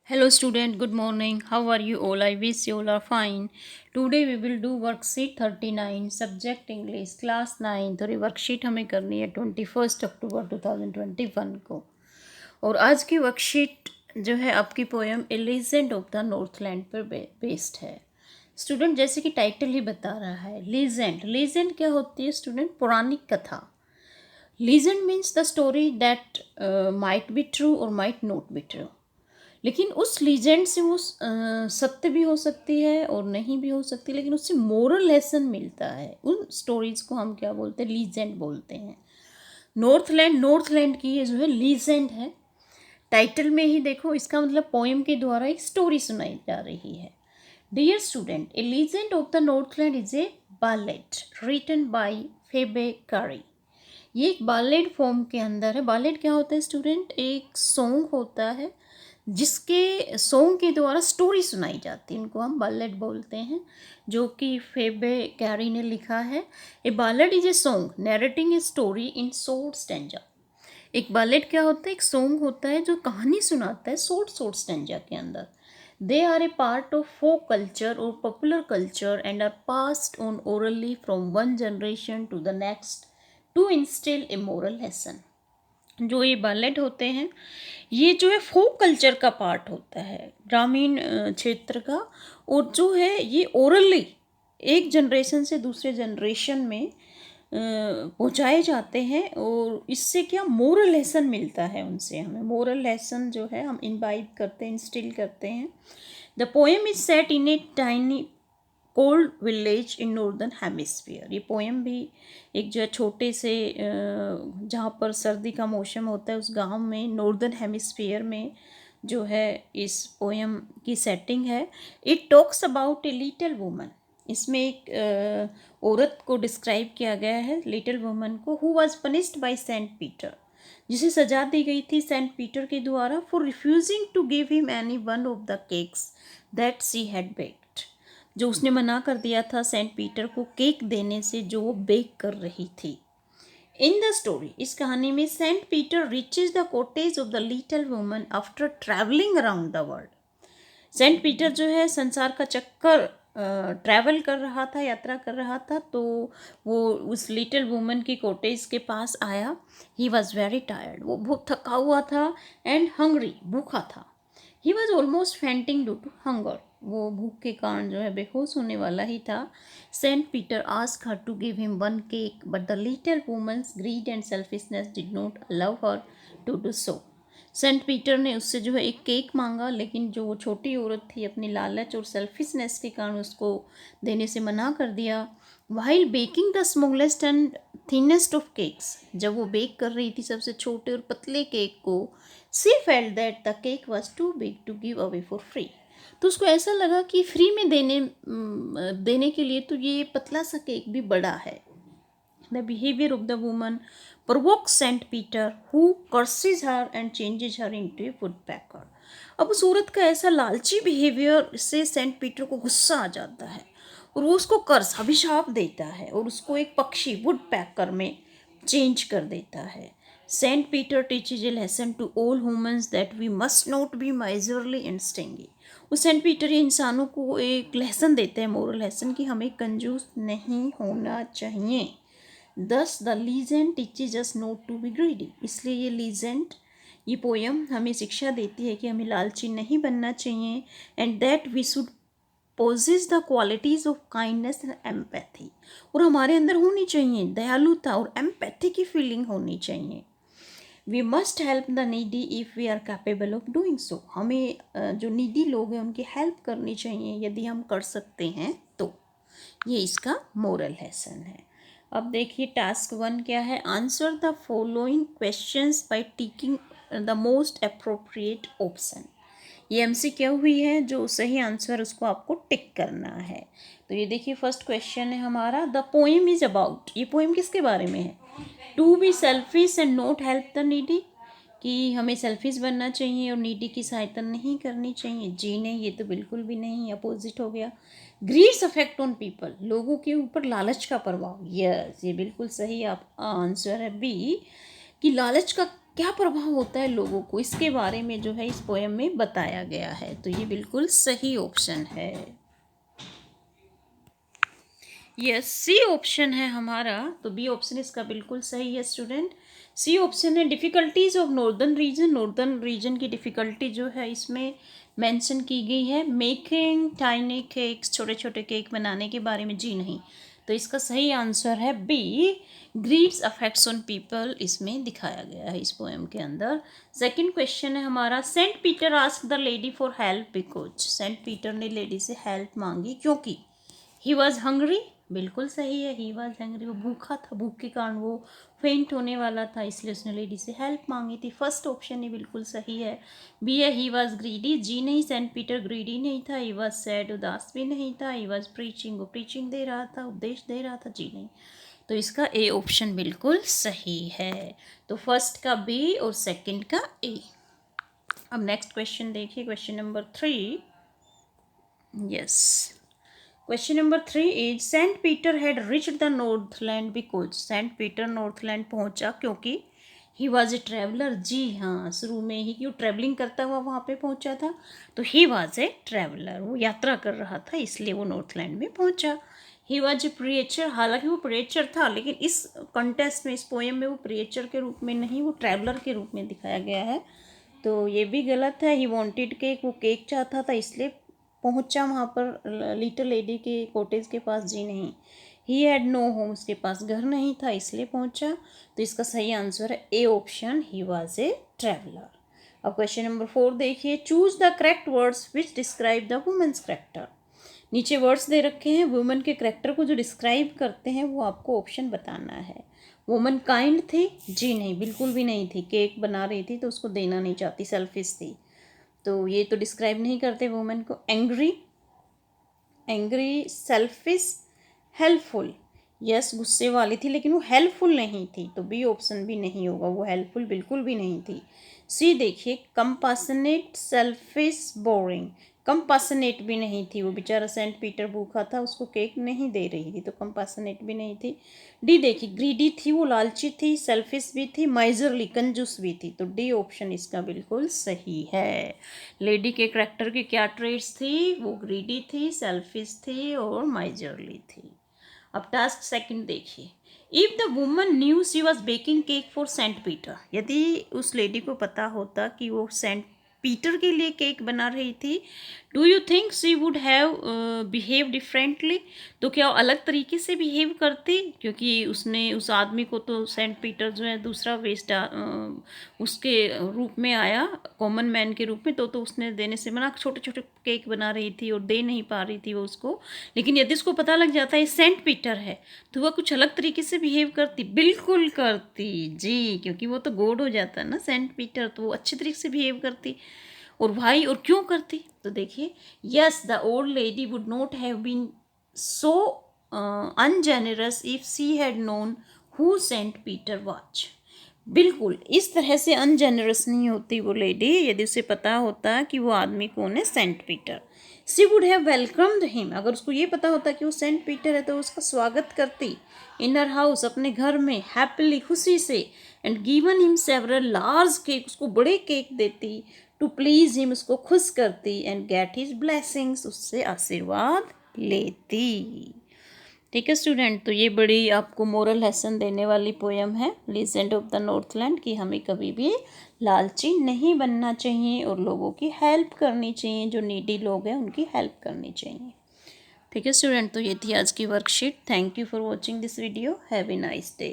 Hello student, good morning. How are you all? I wish you all are fine. Today we will do worksheet 39 subject English class 9 और ये worksheet हमें करनी है 21 अक्टूबर 2021 को। और आज की वर्कशीट जो है आपकी poem A legend of the Northland पर बेस्ड है। स्टूडेंट जैसे कि टाइटल ही बता रहा है लीजेंड। लीजेंड क्या होती है स्टूडेंट? पौराणिक कथा। Legend means the story that might be true और माइट नॉट बी ट्रू। लेकिन उस लीजेंड से वो सत्य भी हो सकती है और नहीं भी हो सकती, लेकिन उससे मोरल लेसन मिलता है। उन स्टोरीज को हम क्या बोलते हैं? लीजेंड बोलते हैं। नॉर्थलैंड की ये जो है लीजेंड है। टाइटल में ही देखो, इसका मतलब पोएम के द्वारा एक स्टोरी सुनाई जा रही है। Dear student, a legend of the Northland is a ballad written by Phoebe Cary. ये एक बालेड फॉर्म के अंदर है। बालेड क्या होता है स्टूडेंट? एक सॉन्ग होता है जिसके सॉन्ग के द्वारा स्टोरी सुनाई जाती है, इनको हम बालेड बोलते हैं, जो कि फेबे कैरी ने लिखा है। A ballad is a song narrating a story in short stanza. एक बालेड क्या होता है? एक सॉन्ग होता है जो कहानी सुनाता है शॉर्ट स्टैंजा के अंदर। They are a part of folk culture और popular culture and are passed on orally from one generation to the next to instil a moral lesson. जो ये बालेड होते हैं, ये जो है फोक कल्चर का पार्ट होता है, ग्रामीण क्षेत्र का। और जो है ये ओरली एक जनरेशन से दूसरे जनरेशन में पहुँचाए जाते हैं। और इससे क्या मोरल लेसन मिलता है उनसे, हमें मोरल लेसन जो है हम इनवाइब करते हैं, इंस्टिल करते हैं। The poem is set in a tiny cold village in northern hemisphere. ये पोएम भी एक जो है छोटे से जहाँ पर सर्दी का मौसम होता है उस गांव में, नॉर्दर्न हेमिस्फीयर में जो है इस पोएम की सेटिंग है। It talks about a little woman. इसमें एक औरत को डिस्क्राइब किया गया है, लिटिल वुमन को, who was punished by Saint Peter, जिसे सजा दी गई थी सेंट पीटर के द्वारा, for refusing to give him any one of the cakes that she had baked. जो उसने मना कर दिया था सेंट पीटर को केक देने से जो वो बेक कर रही थी। इन द स्टोरी, इस कहानी में, Saint Peter reaches the cottage of the little woman after travelling around the world. Saint Peter जो है संसार का चक्कर ट्रैवल कर रहा था, यात्रा कर रहा था, तो वो उस लिटिल वुमन की कॉटेज के पास आया। ही वॉज वेरी टायर्ड, वो बहुत थका हुआ था, एंड हंग्री, भूखा था। He was almost fainting due to hunger, वो भूख के कारण जो है बेहोश होने वाला ही था। Saint Peter asked her to give him one cake, but the little woman's greed and selfishness did not allow her to do so. Saint Peter ने उससे जो है एक केक मांगा, लेकिन जो वो छोटी औरत थी अपनी लालच और सेल्फिशनेस के कारण उसको देने से मना कर दिया। While baking the smallest and thinnest of cakes, जब वो बेक कर रही थी सबसे छोटे और पतले केक को, she felt that the cake was too big to give away for free. तो उसको ऐसा लगा कि फ्री में देने के लिए तो ये पतला सा केक भी बड़ा है। The behavior of the woman provokes Saint Peter, who curses her and changes her into a woodpecker. अब उस औरत का ऐसा लालची बिहेवियर से सेंट पीटर को गुस्सा आ जाता है और वो उसको कर्स, अभिशाप देता है और उसको एक पक्षी वुड पैकर में चेंज कर देता है। Saint Peter teaches a lesson to all humans that we must not be miserly and stingy. उस सेंट पीटर ये इंसानों को एक लेसन देते हैं, मोरल लेसन, कि हमें कंजूस नहीं होना चाहिए। Thus the legend teaches us not to be greedy. इसलिए ये लीजेंड, ये पोयम हमें शिक्षा देती है कि हमें लालची नहीं बनना चाहिए, and that we should possess the qualities of kindness and empathy. और हमारे अंदर होनी चाहिए दयालुता और एम्पैथी की फीलिंग होनी चाहिए। We must help the needy if we are capable of doing so. हमें जो नीडी लोग हैं उनकी हेल्प करनी चाहिए यदि हम कर सकते हैं तो। ये इसका मोरल लेसन है। अब देखिए टास्क 1 क्या है? Answer the following questions bye ticking the most appropriate option. ये एमसीक्यू हुई है, जो सही आंसर उसको आपको टिक करना है। तो ये देखिए फर्स्ट क्वेश्चन है हमारा, द पोएम इज अबाउट। ये पोएम किसके बारे में है? To be selfish and not help the needy, कि हमें सेल्फिश बनना चाहिए और नीडी की सहायता नहीं करनी चाहिए। जी नहीं, ये तो बिल्कुल भी नहीं, अपोजिट हो गया। ग्रीड्स अफेक्ट ऑन पीपल, लोगों के ऊपर लालच का प्रभाव। यस, ये बिल्कुल सही आप आंसर है बी, कि लालच का क्या प्रभाव होता है लोगों को, इसके बारे में जो है इस पोएम में बताया गया है। तो ये बिल्कुल सही ऑप्शन है। यस, सी ऑप्शन है हमारा। तो बी ऑप्शन इसका बिल्कुल सही है स्टूडेंट। सी ऑप्शन है difficulties of northern region. Northern region की डिफ़िकल्टी जो है इसमें मेंशन की गई है। मेकिंग टाइनी केक्स, छोटे छोटे केक बनाने के बारे में जी नहीं। तो इसका सही आंसर है B, greed's affects on people, इसमें दिखाया गया है इस पोएम के अंदर। सेकंड क्वेश्चन है हमारा, Saint Peter asked the lady for help because. Saint Peter ने लेडी से हेल्प मांगी क्योंकि ही वॉज हंग्री। बिल्कुल सही है, ही वॉज हंग्री, वो भूखा था, भूख के कारण वो फेंट होने वाला था, इसलिए उसने लेडी से हेल्प मांगी थी। फर्स्ट ऑप्शन ही बिल्कुल सही है। बी है, ही वॉज ग्रीडी। जी नहीं, सेंट पीटर ग्रीडी नहीं था। ही वॉज सैड, उदास भी नहीं था। ही वॉज प्रीचिंग, वो प्रीचिंग दे रहा था, उपदेश दे रहा था। जी नहीं। तो इसका ए ऑप्शन बिल्कुल सही है। तो फर्स्ट का बी और सेकंड का ए। अब नेक्स्ट क्वेश्चन देखिए, question number 3। Yes, question number 3 is Saint Peter had reached the Northland because. Saint Peter Northland पहुंचा क्योंकि ही वॉज ए ट्रैवलर। जी हाँ, शुरू में ही क्यों ट्रैवलिंग करता हुआ वहाँ पे पहुंचा था। तो ही वॉज ए ट्रैवलर, वो यात्रा कर रहा था, इसलिए वो नॉर्थलैंड में पहुंचा। ही वॉज ए प्रिएचर, हालांकि वो प्रिएचर था, लेकिन इस कंटेस्ट में, इस पोएम में वो प्रिएचर के रूप में नहीं, वो ट्रैवलर के रूप में दिखाया गया है। तो ये भी गलत है। ही वॉन्टेड केक, वो केक चाहता था, इसलिए पहुंचा वहाँ पर लिटिल लेडी के कॉटेज के पास। जी नहीं। ही हैड नो होम, उसके पास घर नहीं था, इसलिए पहुंचा। तो इसका सही आंसर है A option, he was a traveller. अब क्वेश्चन नंबर 4 देखिए, choose the correct words which describe the woman's character. नीचे वर्ड्स दे रखे हैं, वुमेन के करेक्टर को जो डिस्क्राइब करते हैं वो आपको ऑप्शन बताना है। वुमन काइंड थी। जी नहीं, बिल्कुल भी नहीं थी। केक बना रही थी तो उसको देना नहीं चाहती, सेल्फिश थी, तो ये तो डिस्क्राइब नहीं करते वुमेन को। Angry, angry, selfish, helpful. Yes, गुस्से वाली थी, लेकिन वो हेल्पफुल नहीं थी, तो बी ऑप्शन भी नहीं होगा, वो हेल्पफुल बिल्कुल भी नहीं थी। सी देखिए, कंपैशनेट, सेल्फिश, बोरिंग। कंपैशनेट भी नहीं थी, वो बेचारा सेंट पीटर भूखा था, उसको केक नहीं दे रही थी, तो कंपैशनेट भी नहीं थी। डी देखिए, ग्रीडी थी, वो लालची थी, सेल्फिश भी थी, माइजरली, कंजूस भी थी, तो डी ऑप्शन इसका बिल्कुल सही है। लेडी के करैक्टर की क्या ट्रेट्स थी, वो ग्रीडी थी, सेल्फिश थी और माइजरली थी। अब टास्क सेकंड देखिए, if the woman knew she was baking cake for Saint Peter. यदि उस लेडी को पता होता कि वो सेंट पीटर के लिए केक बना रही थी, do you think she would have behave differently. तो क्या वो अलग तरीके से बिहेव करती, क्योंकि उसने, उस आदमी को तो सेंट पीटर जो है दूसरा वेस्ट उसके रूप में आया, कॉमन मैन के रूप में, तो उसने देने से मना, छोटे छोटे केक बना रही थी और दे नहीं पा रही थी वो उसको। लेकिन यदि उसको पता लग जाता है सेंट पीटर है, तो वह कुछ अलग तरीके से बिहेव करती। बिल्कुल करती जी, क्योंकि वो तो गॉड हो जाता है ना सेंट पीटर, तो वो अच्छे तरीके से बिहेव करती। और भाई, और क्यों करती, तो देखिए, yes, the old lady would not have been so ungenerous if she had known who Saint Peter watch. बिल्कुल इस तरह से अनजेनरस नहीं होती वो लेडी, यदि उसे पता होता कि वो आदमी कौन है, Saint Peter. She would have welcomed him, अगर उसको ये पता होता कि वो सेंट पीटर है तो उसका स्वागत करती इन हर हाउस, अपने घर में, हैप्पीली, खुशी से, and given him several large cake, उसको बड़े केक देती, टू प्लीज हिम, उसको खुश करती, एंड गेट हिज ब्लेसिंग्स, उससे आशीर्वाद लेती। ठीक है स्टूडेंट, तो ये बड़ी आपको मोरल लेसन देने वाली पोयम है, लीजेंड ऑफ द नॉर्थलैंड, कि हमें कभी भी लालची नहीं बनना चाहिए और लोगों की हेल्प करनी चाहिए, जो नीडी लोग हैं उनकी हेल्प करनी चाहिए। ठीक है स्टूडेंट, तो ये थी आज की worksheet. Thank you for watching this video. Have a nice day.